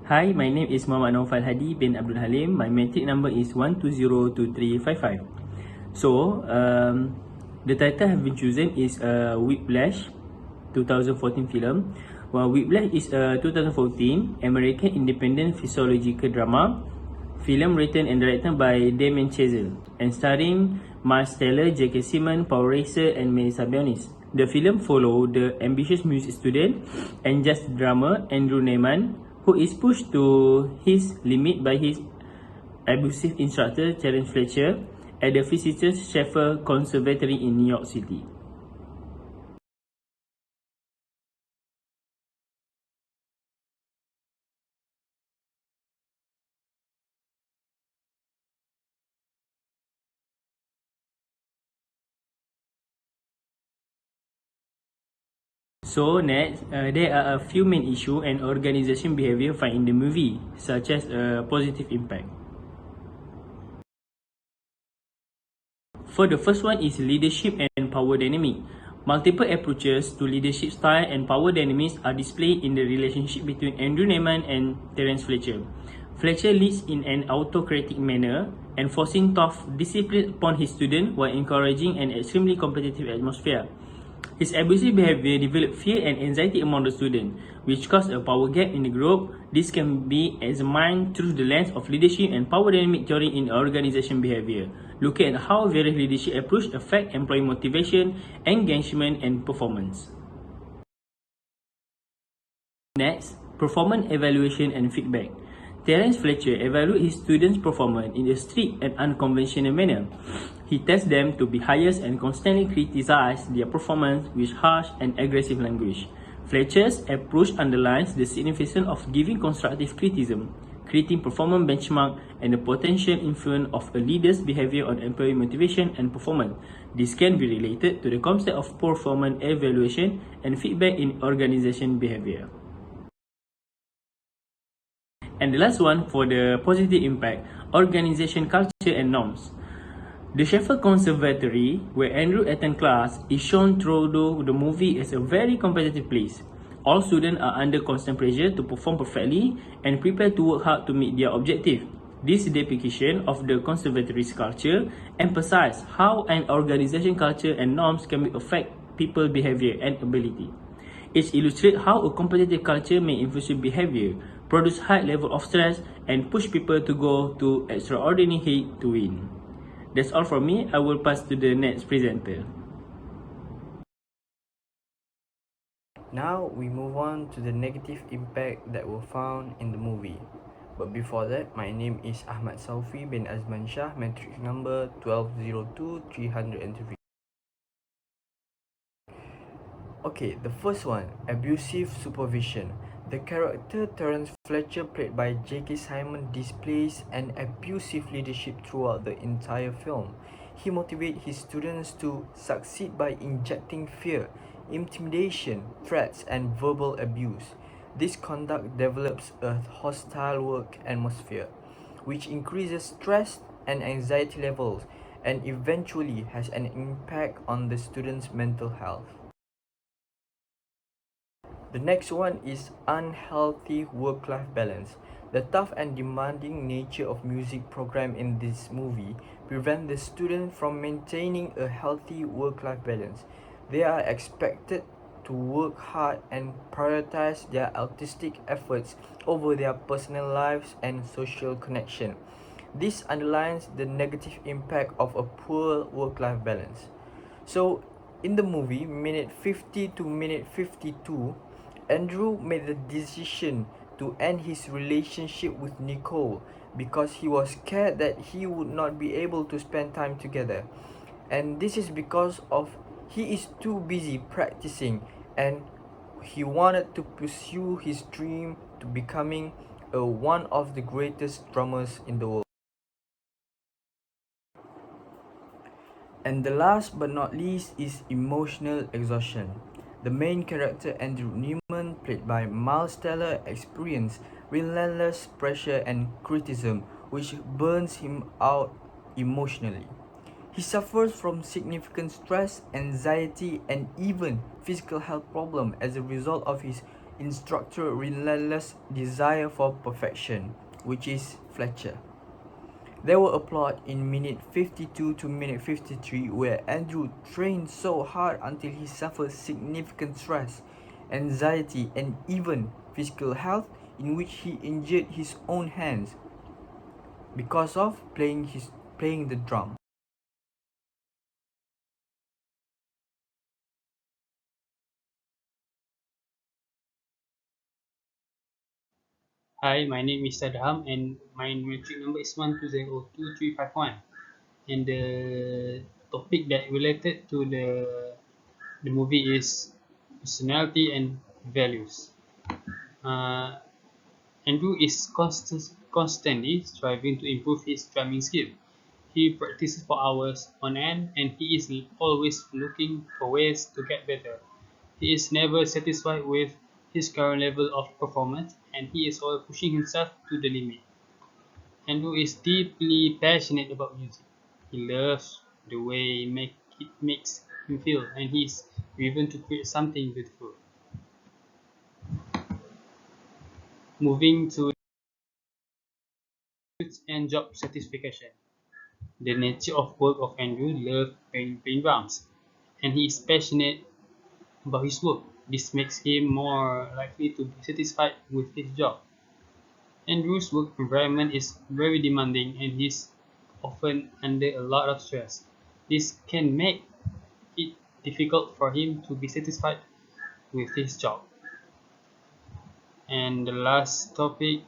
Hi, my name is Muhammad Naufal Hadi bin Abdul Halim. My metric number is 1202355. So, the title have been chosen is Whiplash, 2014 film. Well, Whiplash is a 2014 American independent physiological drama film written and directed by Damien Chazelle and starring Miles Teller, J.K. Simmons, Paul Reiser, and Melissa Benoist. The film follows the ambitious music student and jazz drummer Andrew Neyman, who is pushed to his limit by his abusive instructor Terence Fletcher at the physicist Schaeffer Conservatory in New York City. So next, there are a few main issues and organization behavior found in the movie, such as a positive impact. For the first one is leadership and power dynamic. Multiple approaches to leadership style and power dynamics are displayed in the relationship between Andrew Neyman and Terence Fletcher. Fletcher leads in an autocratic manner, enforcing tough discipline upon his students while encouraging an extremely competitive atmosphere. His abusive behavior developed fear and anxiety among the students, which caused a power gap in the group. This can be examined through the lens of leadership and power dynamic theory in organization behavior, looking at how various leadership approaches affect employee motivation, engagement, and performance. Next, performance evaluation and feedback. Terence Fletcher evaluates his students' performance in a strict and unconventional manner. He tests them to be highest and constantly criticizes their performance with harsh and aggressive language. Fletcher's approach underlines the significance of giving constructive criticism, creating performance benchmark, and the potential influence of a leader's behavior on employee motivation and performance. This can be related to the concept of performance evaluation and feedback in organization behavior. And the last one, for the positive impact, organization culture and norms. The Schaeffer Conservatory, where Andrew attends class, is shown through the movie as a very competitive place. All students are under constant pressure to perform perfectly and prepared to work hard to meet their objective. This depiction of the conservatory's culture emphasizes how an organization culture and norms can affect people's behavior and ability. It illustrates how a competitive culture may influence behavior, produce high level of stress, and push people to go to extraordinary heights to win. That's all from me. I will pass to the next presenter. Now we move on to the negative impact that were found in the movie. But before that, my name is Ahmad Saofie bin Azman Shah, matrix number 1202303. Okay, the first one, abusive supervision. The character Terence Fletcher, played by J.K. Simmons, displays an abusive leadership throughout the entire film. He motivates his students to succeed by injecting fear, intimidation, threats, and verbal abuse. This conduct develops a hostile work atmosphere, which increases stress and anxiety levels and eventually has an impact on the students' mental health. The next one is unhealthy work-life balance. The tough and demanding nature of music program in this movie prevent the student from maintaining a healthy work-life balance. They are expected to work hard and prioritize their artistic efforts over their personal lives and social connection. This underlines the negative impact of a poor work-life balance. So, in the movie, minute 50 to minute 52, Andrew made the decision to end his relationship with Nicole because he was scared that he would not be able to spend time together. And this is because of he is too busy practicing and he wanted to pursue his dream to becoming one of the greatest drummers in the world. And the last but not least is emotional exhaustion. The main character Andrew Neiman, played by Miles Teller, experiences relentless pressure and criticism which burns him out emotionally. He suffers from significant stress, anxiety, and even physical health problems as a result of his instructor relentless desire for perfection, which is Fletcher. There were a plot in minute 52 to minute 53 where Andrew trained so hard until he suffered significant stress, anxiety, and even physical health, in which he injured his own hands because of playing the drum. Hi, my name is Adham and my metric number is 1202351. And the topic that related to the movie is personality and values. Uh, Andrew is constantly striving to improve his drumming skill. He practices for hours on end and he is always looking for ways to get better. He is never satisfied with his current level of performance and he is always pushing himself to the limit. Andrew is deeply passionate about music. He loves the way it makes him feel and he is driven to create something beautiful. Moving to and job satisfaction. The nature of work of Andrew loves playing drums, and he is passionate about his work. This makes him more likely to be satisfied with his job. Andrew's work environment is very demanding and he is often under a lot of stress. This can make it difficult for him to be satisfied with his job. And the last topic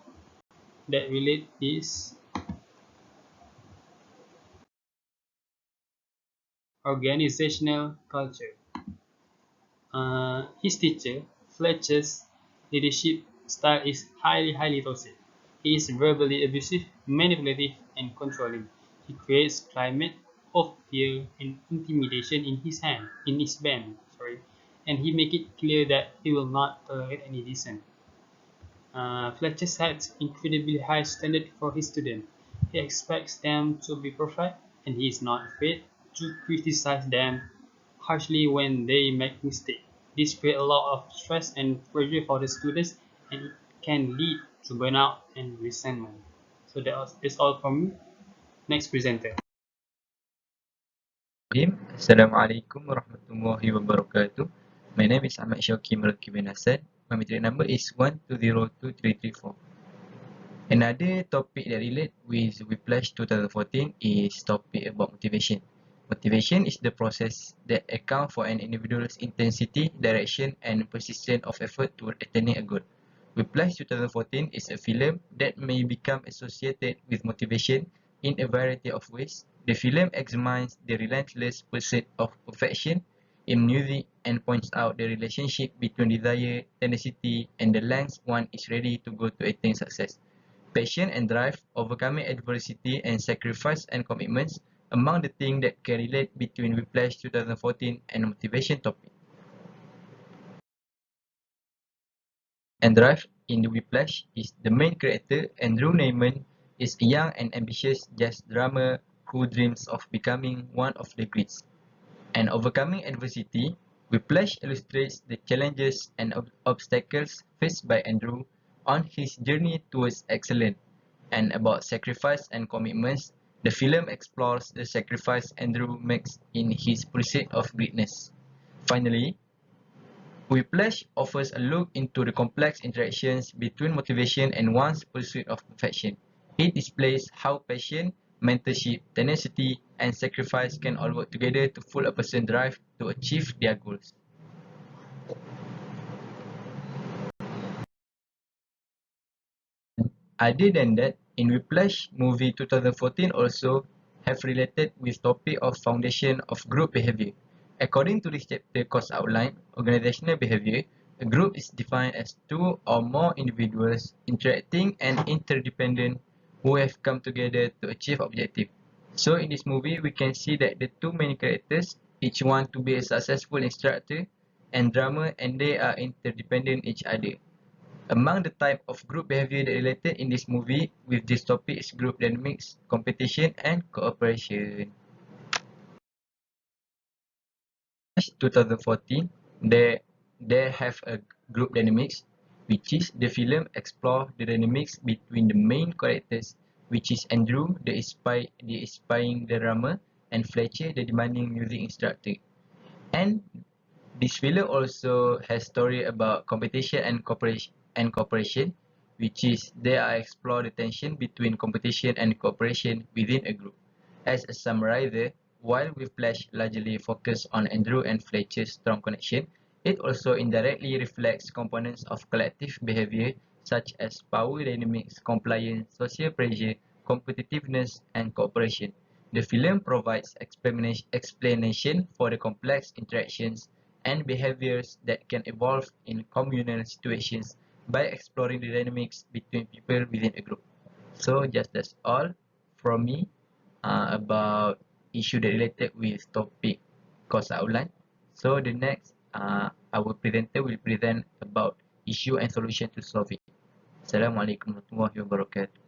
that relate is organizational culture. His teacher, Fletcher's leadership style is highly toxic. He is verbally abusive, manipulative, and controlling. He creates climate of fear and intimidation in his band, and he make it clear that he will not tolerate any dissent. Fletcher sets incredibly high standard for his students. He expects them to be perfect, and he is not afraid to criticize them harshly when they make mistakes. This creates a lot of stress and pressure for the students, and it can lead to burnout and resentment. So that's all from me. Next presenter. Assalamualaikum warahmatullahi wabarakatuh. My name is Ahmad Syauqi bin Hassan. My metric number is 1202334. Another topic that relate with Whiplash 2014 is topic about motivation. Motivation is the process that account for an individual's intensity, direction, and persistence of effort toward attaining a goal. Whiplash 2014 is a film that may become associated with motivation in a variety of ways. The film examines the relentless pursuit of perfection in music and points out the relationship between desire, tenacity, and the lengths one is ready to go to attain success. Passion and drive, overcoming adversity and sacrifice and commitments among the things that can relate between Whiplash 2014 and motivation topic. And drive in the Whiplash is the main character. Andrew Neyman is a young and ambitious jazz drummer who dreams of becoming one of the greats. And overcoming adversity, Whiplash illustrates the challenges and obstacles faced by Andrew on his journey towards excellence. And about sacrifice and commitments, the film explores the sacrifice Andrew makes in his pursuit of greatness. Finally, Whiplash offers a look into the complex interactions between motivation and one's pursuit of perfection. It displays how passion, mentorship, tenacity, and sacrifice can all work together to fuel a person's drive to achieve their goals. Other than that, in Whiplash movie 2014 also have related with topic of foundation of group behavior. According to this chapter course outline, organizational behavior, a group is defined as two or more individuals interacting and interdependent who have come together to achieve objective. So in this movie, we can see that the two main characters, each one to be a successful instructor and drummer, and they are interdependent each other. Among the type of group behavior that related in this movie with this topic is group dynamics, competition, and cooperation. 2014, they have a group dynamics. which is the film explore the dynamics between the main characters, which is Andrew, the aspiring drummer, and Fletcher, the demanding music instructor. And this film also has story about competition and cooperation, which is they are explore the tension between competition and cooperation within a group. As a summarizer, while Whiplash largely focus on Andrew and Fletcher's strong connection, it also indirectly reflects components of collective behavior such as power dynamics, compliance, social pressure, competitiveness, and cooperation. The film provides explanation for the complex interactions and behaviors that can evolve in communal situations by exploring the dynamics between people within a group. So just that's all from me about issue that related with topic course outline. So the next, our presenter will present about issue and solution to solve it. Assalamualaikum warahmatullahi wabarakatuh.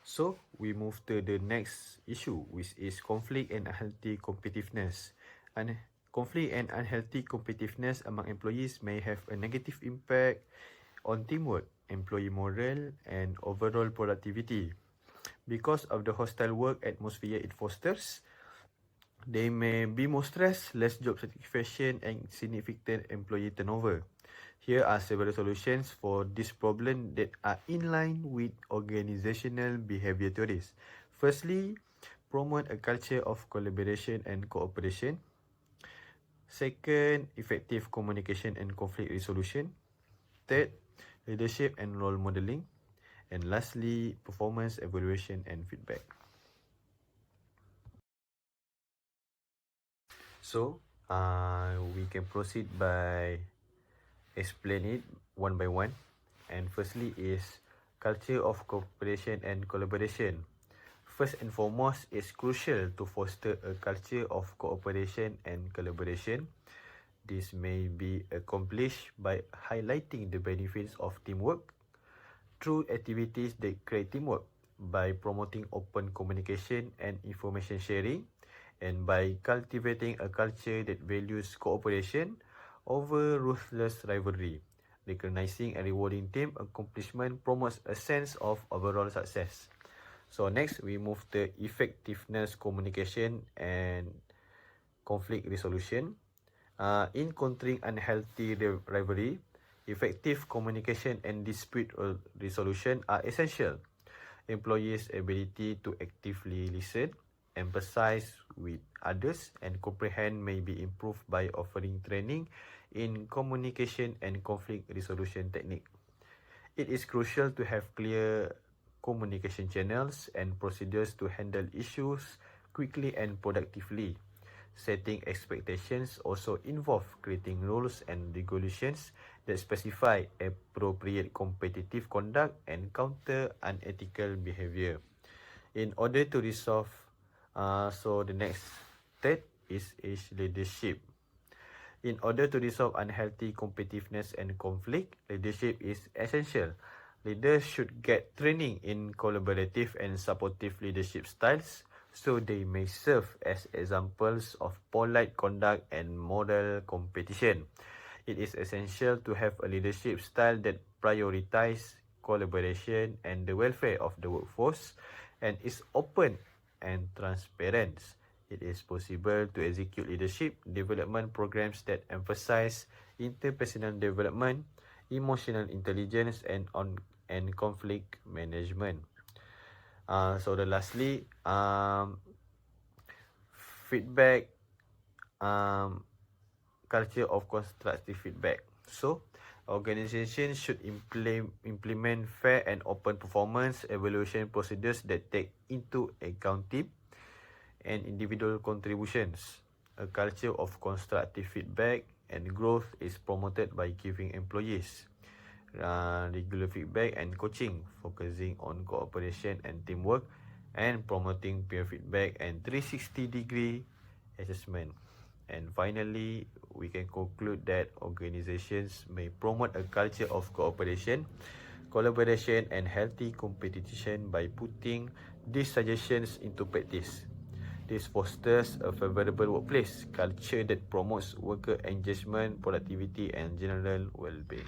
So we move to the next issue, which is conflict and unhealthy competitiveness. And conflict and unhealthy competitiveness among employees may have a negative impact on teamwork, employee morale, and overall productivity. Because of the hostile work atmosphere it fosters, they may be more stress, less job satisfaction, and significant employee turnover. Here are several solutions for this problem that are in line with organizational behavior theories. Firstly, promote a culture of collaboration and cooperation. Second, effective communication and conflict resolution. Third, leadership and role modeling. And lastly, performance evaluation and feedback. So, we can proceed by explain it one by one. And firstly is culture of cooperation and collaboration. First and foremost, it's crucial to foster a culture of cooperation and collaboration. This may be accomplished by highlighting the benefits of teamwork through activities that create teamwork, by promoting open communication and information sharing, and by cultivating a culture that values cooperation over ruthless rivalry. Recognizing and rewarding team accomplishment promotes a sense of overall success. So next, we move to effectiveness communication and conflict resolution. In countering unhealthy rivalry, effective communication and dispute resolution are essential. Employees' ability to actively listen, empathize with others, and comprehend may be improved by offering training in communication and conflict resolution technique. It is crucial to have clear communication channels and procedures to handle issues quickly and productively. Setting expectations also involve creating rules and regulations that specify appropriate competitive conduct and counter unethical behavior. In order to resolve, so the next third is leadership. In order to resolve unhealthy competitiveness and conflict, leadership is essential. Leaders should get training in collaborative and supportive leadership styles so they may serve as examples of polite conduct and moral competition. It is essential to have a leadership style that prioritizes collaboration and the welfare of the workforce and is open and transparent. It is possible to execute leadership development programs that emphasize interpersonal development, emotional intelligence, and conflict management. So the lastly, feedback, culture of constructive feedback. So organizations should implement fair and open performance evaluation procedures that take into account team and individual contributions. A culture of constructive feedback and growth is promoted by giving employees regular feedback and coaching, focusing on cooperation and teamwork, and promoting peer feedback and 360-degree assessment. And finally, we can conclude that organizations may promote a culture of cooperation, collaboration, and healthy competition by putting these suggestions into practice. This fosters a favorable workplace culture that promotes worker engagement, productivity, and general well-being.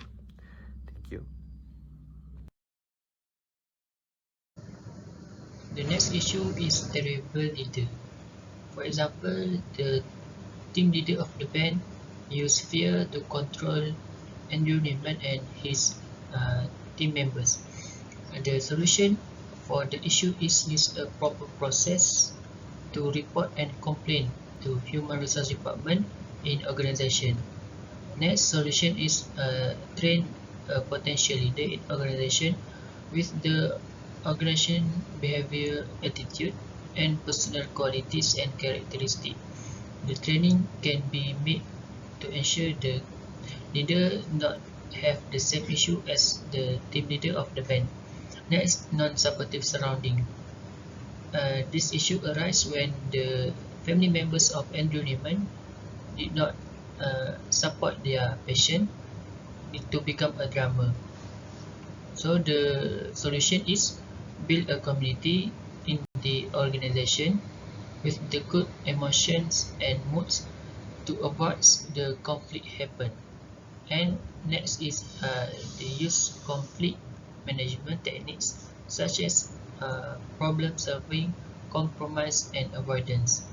Thank you. The next issue is terrible leader. For example, the team leader of the band used fear to control environment and his team members. The solution for the issue is use a proper process to report and complain to human resource department in organization. Next solution is train a potential leader in organization with the organization behavior, attitude, and personal qualities and characteristics. The training can be made to ensure the leader not have the same issue as the team leader of the band. Next, non-supportive surrounding. This issue arises when the family members of enrollment did not support their passion to become a drummer. So the solution is build a community in the organization with the good emotions and moods to avoid the conflict happen. And next is the use conflict management techniques such as problem solving, compromise, and avoidance.